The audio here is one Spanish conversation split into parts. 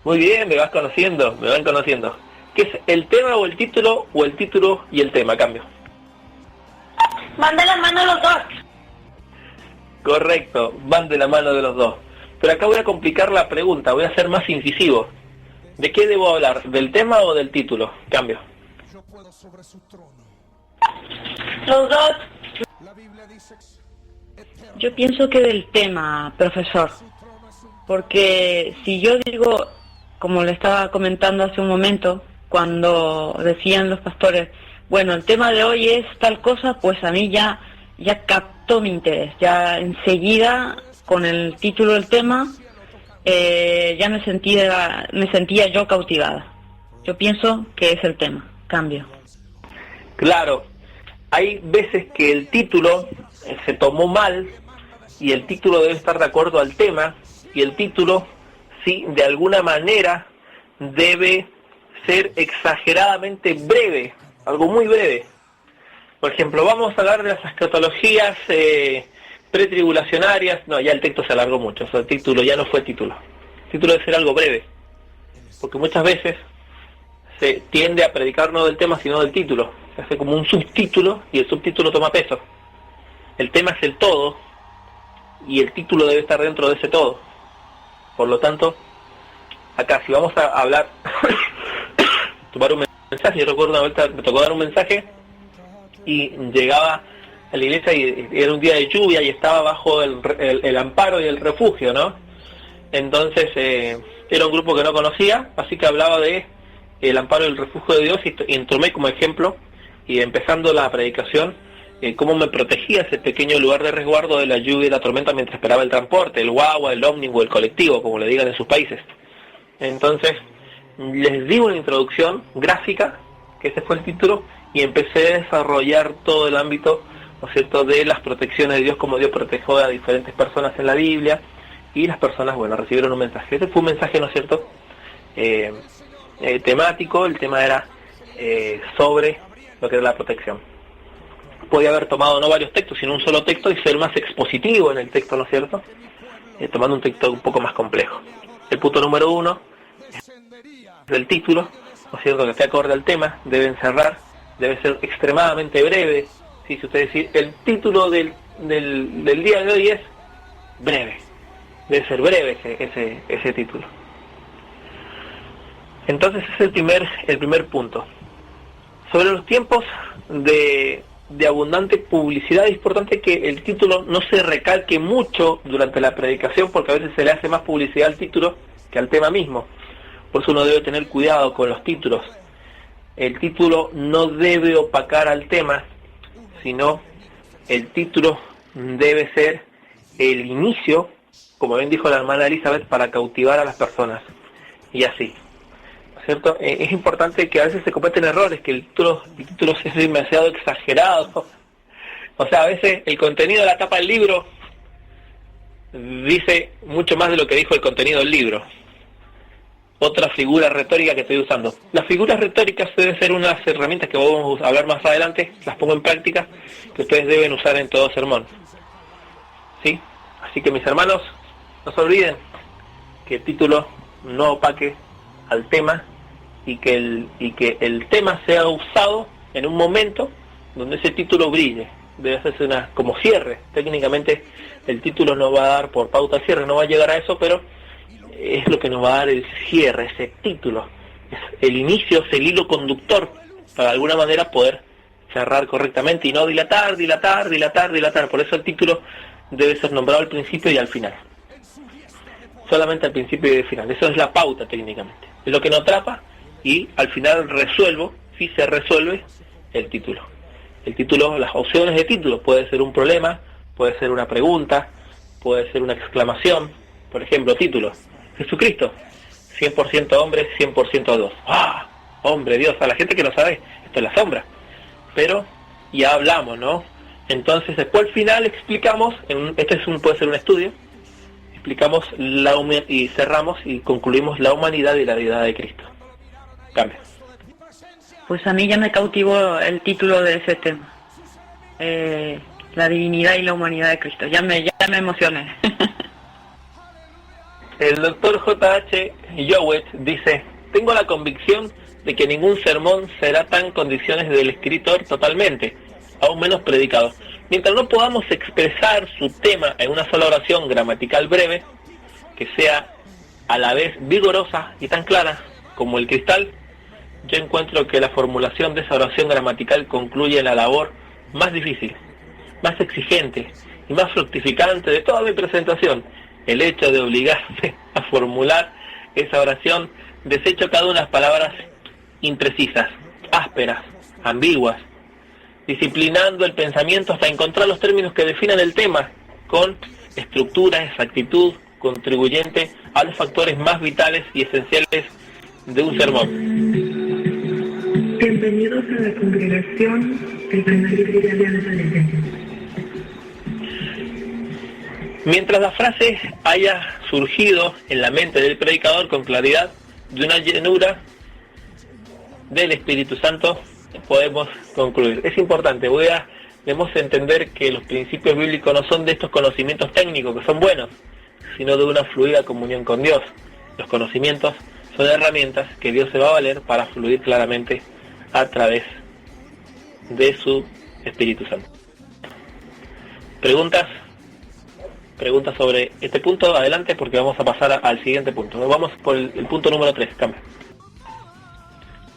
Muy bien, me vas conociendo, me van conociendo. ¿Qué es el tema o el título y el tema? Cambio. Van de la mano los dos. Correcto, van de la mano de los dos. Pero acá voy a complicar la pregunta, voy a ser más incisivo. ¿De qué debo hablar? ¿Del tema o del título? Cambio. Los dos. Yo pienso que del tema, profesor, porque si yo digo, como le estaba comentando hace un momento, cuando decían los pastores, bueno, el tema de hoy es tal cosa, pues a mí ya captó mi interés, ya enseguida con el título del tema ya me sentía yo cautivada. Yo pienso que es el tema. Cambio. Claro, hay veces que el título se tomó mal y el título debe estar de acuerdo al tema y el título, sí, de alguna manera debe ser exageradamente breve, algo muy breve. Por ejemplo, vamos a hablar de las escatologías pretribulacionarias. No, ya el texto se alargó mucho, o sea, el título ya no fue título. El título debe ser algo breve, porque muchas veces se tiende a predicar no del tema sino del título. Se hace como un subtítulo y el subtítulo toma peso. El tema es el todo y el título debe estar dentro de ese todo. Por lo tanto, acá si vamos a hablar, tomar un mensaje, yo recuerdo una vuelta me tocó dar un mensaje y llegaba a la iglesia y era un día de lluvia y estaba bajo el amparo y el refugio, ¿no? Entonces era un grupo que no conocía, así que hablaba de el amparo y el refugio de Dios y tomé como ejemplo y empezando la predicación cómo me protegía ese pequeño lugar de resguardo de la lluvia y la tormenta mientras esperaba el transporte, el guagua, el ómnibus, el colectivo, como le digan en sus países. Entonces les di una introducción gráfica, que ese fue el título, y empecé a desarrollar todo el ámbito, ¿no es cierto?, de las protecciones de Dios, como Dios protegió a diferentes personas en la Biblia, y las personas, bueno, recibieron un mensaje. Ese fue un mensaje, ¿no es cierto?, temático. El tema era sobre lo que era la protección. Podía haber tomado no varios textos, sino un solo texto y ser más expositivo en el texto, ¿no es cierto?, tomando un texto un poco más complejo. El punto número 1 del título, ¿no es cierto?, que esté acorde al tema, debe encerrar, debe ser extremadamente breve. ¿Sí? Si usted decir, el título del día de hoy es breve, debe ser breve ese título. Entonces ese es el primer punto. Sobre los tiempos de abundante publicidad, es importante que el título no se recalque mucho durante la predicación, porque a veces se le hace más publicidad al título que al tema mismo. Por eso uno debe tener cuidado con los títulos. El título no debe opacar al tema, sino el título debe ser el inicio, como bien dijo la hermana Elizabeth, para cautivar a las personas. Y así, ¿cierto? Es importante que a veces se cometen errores, que el título es demasiado exagerado. O sea, a veces el contenido de la tapa del libro dice mucho más de lo que dijo el contenido del libro. Otra figura retórica que estoy usando. Las figuras retóricas deben ser unas herramientas que vamos a hablar más adelante, las pongo en práctica, que ustedes deben usar en todo sermón. ¿Sí? Así que mis hermanos, no se olviden que el título no opaque al tema y que el tema sea usado en un momento donde ese título brille. Debe hacerse como cierre. Técnicamente el título no va a dar por pauta al cierre, no va a llegar a eso, pero es lo que nos va a dar el cierre, ese título. Es el inicio, es el hilo conductor para de alguna manera poder cerrar correctamente y no dilatar. Por eso el título debe ser nombrado al principio y al final. Solamente al principio y al final. Eso es la pauta técnicamente. Es lo que nos atrapa y al final resuelvo, si se resuelve, el título. El título, las opciones de título, puede ser un problema, puede ser una pregunta, puede ser una exclamación. Por ejemplo, título: Jesucristo, 100% hombre, 100% Dios. ¡Ah! Hombre, Dios, a la gente que no sabe, esto es la sombra. Pero ya hablamos, ¿no? Entonces después al final explicamos, puede ser un estudio, explicamos y cerramos y concluimos la humanidad y la deidad de Cristo. Cambia. Pues a mí ya me cautivó el título de ese tema. La divinidad y la humanidad de Cristo. Ya me emocioné. El doctor J.H. Jowett dice: tengo la convicción de que ningún sermón será tan en condiciones del escritor totalmente, aún menos predicado. Mientras no podamos expresar su tema en una sola oración gramatical breve, que sea a la vez vigorosa y tan clara como el cristal, yo encuentro que la formulación de esa oración gramatical concluye la labor más difícil, más exigente y más fructificante de toda mi presentación. El hecho de obligarse a formular esa oración desecho cada una de las palabras imprecisas, ásperas, ambiguas, disciplinando el pensamiento hasta encontrar los términos que definan el tema con estructura, exactitud, contribuyente a los factores más vitales y esenciales de un sermón. Bienvenidos a la congregación del Primer Libre de Alianza de Iglesia. Mientras la frase haya surgido en la mente del predicador con claridad, de una llenura del Espíritu Santo, podemos concluir. Es importante, debemos entender que los principios bíblicos no son de estos conocimientos técnicos que son buenos, sino de una fluida comunión con Dios. Los conocimientos son herramientas que Dios se va a valer para fluir claramente a través de su Espíritu Santo. ¿Preguntas sobre este punto? Adelante, porque vamos a pasar al siguiente punto. Nos vamos por el punto número 3. Cambia.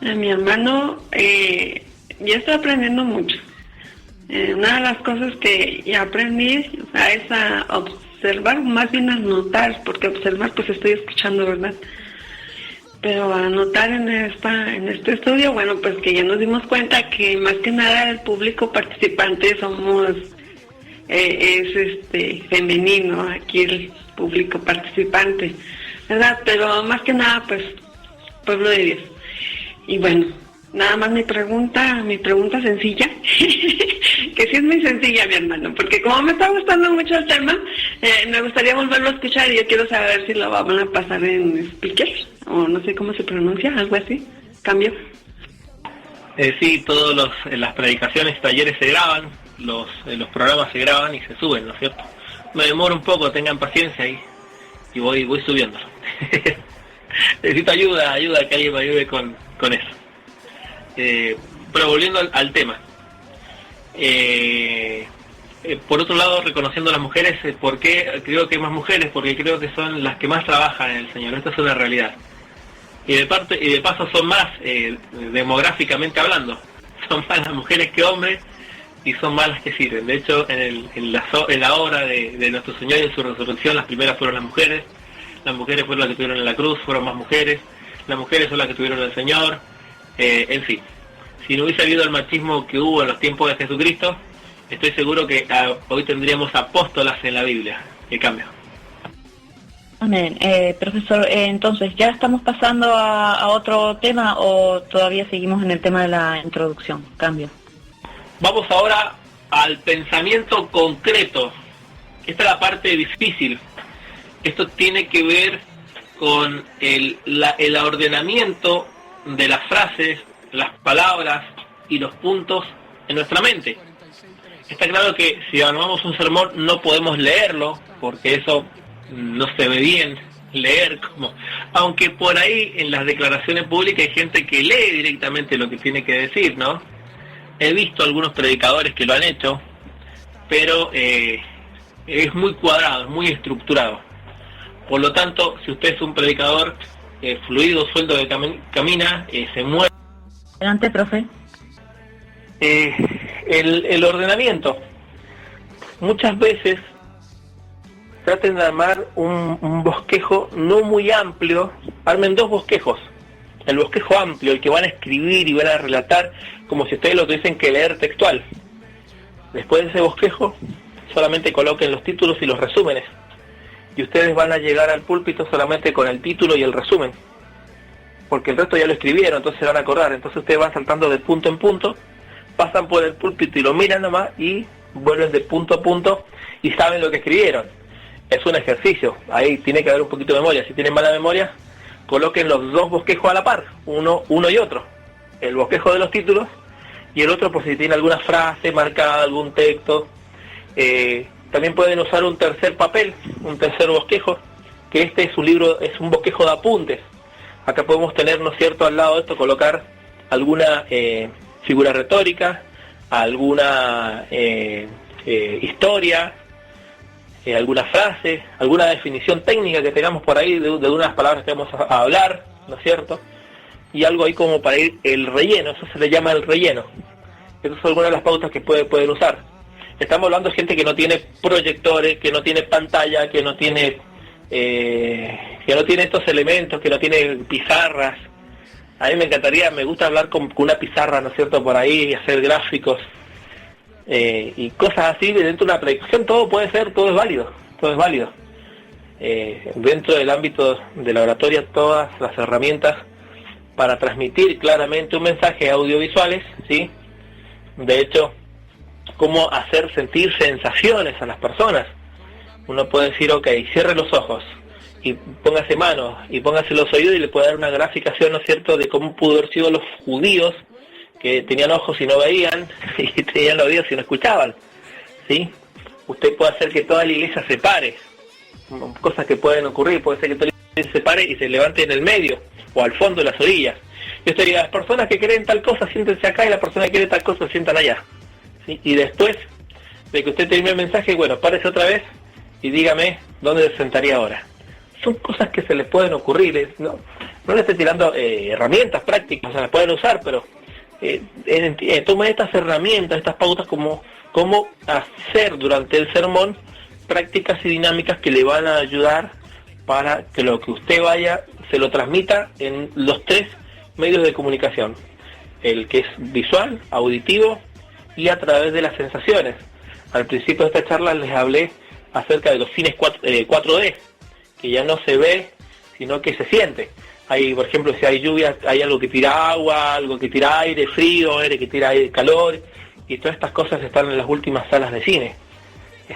Mi hermano ya está aprendiendo mucho. Una de las cosas que ya aprendí es a observar, más bien a notar, porque observar pues estoy escuchando, ¿verdad? Pero a notar en este estudio, bueno, pues que ya nos dimos cuenta que más que nada el público participante es femenino, aquí el público participante, ¿verdad? Pero más que nada pues pueblo de Dios. Y bueno, nada más mi pregunta sencilla, que sí es muy sencilla, mi hermano, porque como me está gustando mucho el tema, me gustaría volverlo a escuchar y yo quiero saber si lo van a pasar en speaker, o no sé cómo se pronuncia, algo así. Cambio. Sí, las predicaciones, talleres se graban, los programas se graban y se suben, ¿no es cierto? Me demoro un poco, tengan paciencia y voy subiéndolo. Necesito ayuda, que alguien me ayude con eso. Pero volviendo al tema, por otro lado, reconociendo a las mujeres, ¿por qué creo que hay más mujeres? Porque creo que son las que más trabajan en el Señor. Esto es una realidad. Y de paso son más, demográficamente hablando, son más las mujeres que hombres y son más las que sirven. De hecho, en la obra de nuestro Señor y en su resurrección, las primeras fueron las mujeres fueron las que tuvieron en la cruz, fueron más mujeres, las mujeres son las que tuvieron el Señor, en fin. Si no hubiese habido el machismo que hubo en los tiempos de Jesucristo, estoy seguro que hoy tendríamos apóstolas en la Biblia. El cambio. Amén. Profesor, entonces, ¿ya estamos pasando a otro tema o todavía seguimos en el tema de la introducción? Cambio. Vamos ahora al pensamiento concreto. Esta es la parte difícil. Esto tiene que ver con el ordenamiento de las frases, las palabras y los puntos en nuestra mente. Está claro que si armamos un sermón no podemos leerlo, porque eso no se ve bien leer, aunque por ahí en las declaraciones públicas hay gente que lee directamente lo que tiene que decir, ¿no? He visto algunos predicadores que lo han hecho, pero es muy cuadrado, es muy estructurado. Por lo tanto, si usted es un predicador fluido, suelto que camina, se mueve. Adelante, profe. El ordenamiento. Muchas veces traten de armar un bosquejo no muy amplio, armen dos bosquejos. El bosquejo amplio, el que van a escribir y van a relatar como si ustedes lo tuviesen que leer textual. Después de ese bosquejo, solamente coloquen los títulos y los resúmenes. Y ustedes van a llegar al púlpito solamente con el título y el resumen. Porque el resto ya lo escribieron, entonces se van a acordar. Entonces ustedes van saltando de punto en punto, pasan por el púlpito y lo miran nomás y vuelven de punto a punto y saben lo que escribieron. Es un ejercicio, ahí tiene que haber un poquito de memoria. Si tienen mala memoria, coloquen los dos bosquejos a la par, uno y otro. El bosquejo de los títulos y el otro por si tiene alguna frase marcada, algún texto. También pueden usar un tercer papel, un tercer bosquejo, que este es un libro, es un bosquejo de apuntes. Acá podemos tener, ¿no es cierto?, al lado de esto colocar alguna figura retórica, alguna historia, alguna frase, alguna definición técnica que tengamos por ahí de unas palabras que vamos a hablar, ¿no es cierto? Y algo ahí como para ir el relleno, eso se le llama el relleno. Esas son algunas de las pautas que pueden usar. Estamos hablando de gente que no tiene proyectores, que no tiene pantalla, que no tiene estos elementos, que no tiene pizarras. A mí me encantaría, me gusta hablar con una pizarra, ¿no es cierto?, por ahí, y hacer gráficos y cosas así. Dentro de una predicción todo puede ser, todo es válido. Dentro del ámbito de la oratoria, todas las herramientas para transmitir claramente un mensaje audiovisuales, ¿sí? De hecho, cómo hacer sentir sensaciones a las personas. Uno puede decir, ok, cierre los ojos y póngase manos y póngase los oídos, y le puede dar una graficación, ¿no es cierto?, de cómo pudo haber sido los judíos que tenían ojos y no veían, y tenían oídos y no escuchaban, ¿sí? Usted puede hacer que toda la iglesia se pare, cosas que pueden ocurrir. Puede ser que toda la iglesia se pare y se levante en el medio o al fondo de las orillas. Yo te diría, las personas que creen tal cosa siéntense acá, y las personas que creen tal cosa se sientan allá, ¿sí? Y después de que usted termine el mensaje, bueno, párese otra vez y dígame dónde se sentaría ahora. Son cosas que se les pueden ocurrir, no le estoy tirando herramientas prácticas, se las pueden usar, pero toma estas herramientas, estas pautas, como cómo hacer durante el sermón prácticas y dinámicas que le van a ayudar para que lo que usted vaya se lo transmita en los 3 medios de comunicación: el que es visual, auditivo y a través de las sensaciones. Al principio de esta charla les hablé acerca de los cines 4D, que ya no se ve, sino que se siente. Hay, por ejemplo, si hay lluvia, hay algo que tira agua, algo que tira aire frío, aire que tira aire calor, y todas estas cosas están en las últimas salas de cine.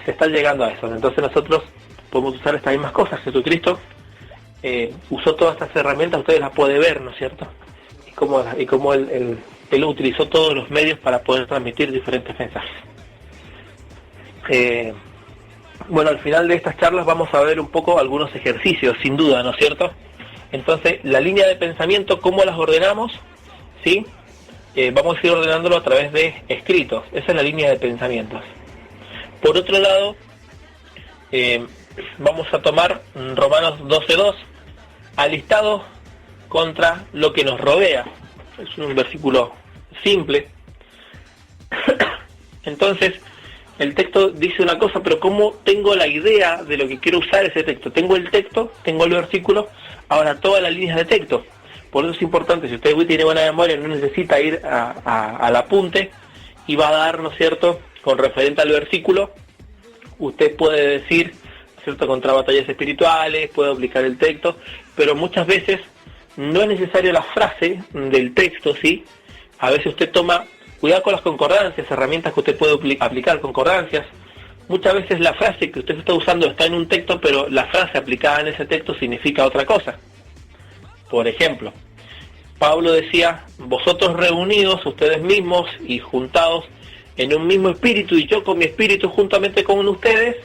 Se está llegando a eso. Entonces nosotros podemos usar estas mismas cosas. Jesucristo usó todas estas herramientas, ustedes las pueden ver, ¿no es cierto? Y cómo él utilizó todos los medios para poder transmitir diferentes mensajes. Bueno, al final de estas charlas vamos a ver un poco algunos ejercicios, sin duda, ¿no es cierto? Entonces, la línea de pensamiento, ¿cómo las ordenamos? ¿Sí? Vamos a ir ordenándolo a través de escritos. Esa es la línea de pensamientos. Por otro lado, vamos a tomar Romanos 12:2, alistado contra lo que nos rodea. Es un versículo simple. Entonces, el texto dice una cosa, pero ¿cómo tengo la idea de lo que quiero usar ese texto? Tengo el texto, tengo el versículo, ahora todas las líneas de texto. Por eso es importante, si usted tiene buena memoria, no necesita ir al apunte y va a dar, ¿no es cierto?, con referente al versículo. Usted puede decir, ¿cierto?, contra batallas espirituales, puede aplicar el texto, pero muchas veces no es necesario la frase del texto, ¿sí? A veces usted toma, cuidado con las concordancias, herramientas que usted puede aplicar, concordancias. Muchas veces la frase que usted está usando está en un texto, pero la frase aplicada en ese texto significa otra cosa. Por ejemplo, Pablo decía, vosotros reunidos, ustedes mismos y juntados en un mismo espíritu, y yo con mi espíritu juntamente con ustedes,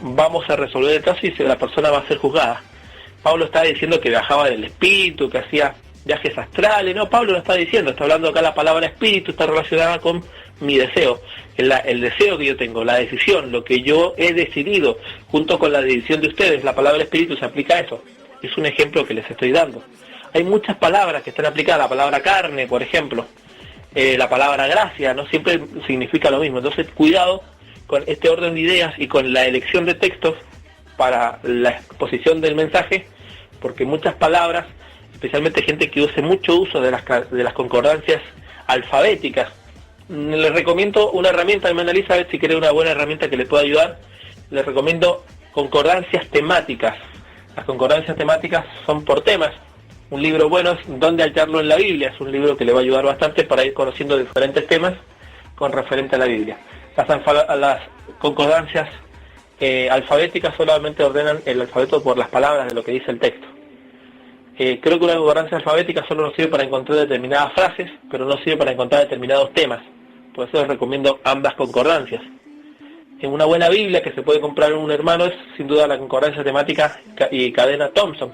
vamos a resolver el caso y la persona va a ser juzgada. Pablo está diciendo que viajaba del espíritu, que hacía viajes astrales. No, Pablo lo está diciendo, está hablando acá, la palabra espíritu está relacionada con mi deseo, el deseo que yo tengo, la decisión, lo que yo he decidido, junto con la decisión de ustedes. La palabra espíritu se aplica a eso. Es un ejemplo que les estoy dando. Hay muchas palabras que están aplicadas, la palabra carne, por ejemplo, la palabra gracia, no siempre significa lo mismo. Entonces, cuidado con este orden de ideas y con la elección de textos para la exposición del mensaje, porque muchas palabras, especialmente gente que use mucho uso de las concordancias alfabéticas. Les recomiendo una herramienta, me analiza a ver si quiere una buena herramienta que le pueda ayudar. Les recomiendo concordancias temáticas. Las concordancias temáticas son por temas. Un libro bueno es Dónde hallarlo en la Biblia. Es un libro que le va a ayudar bastante para ir conociendo diferentes temas con referente a la Biblia. Las concordancias alfabéticas solamente ordenan el alfabeto por las palabras de lo que dice el texto. Creo que una concordancia alfabética solo nos sirve para encontrar determinadas frases, pero no sirve para encontrar determinados temas. Por eso les recomiendo ambas concordancias. una buena Biblia que se puede comprar en un hermano es sin duda la concordancia temática y cadena Thompson.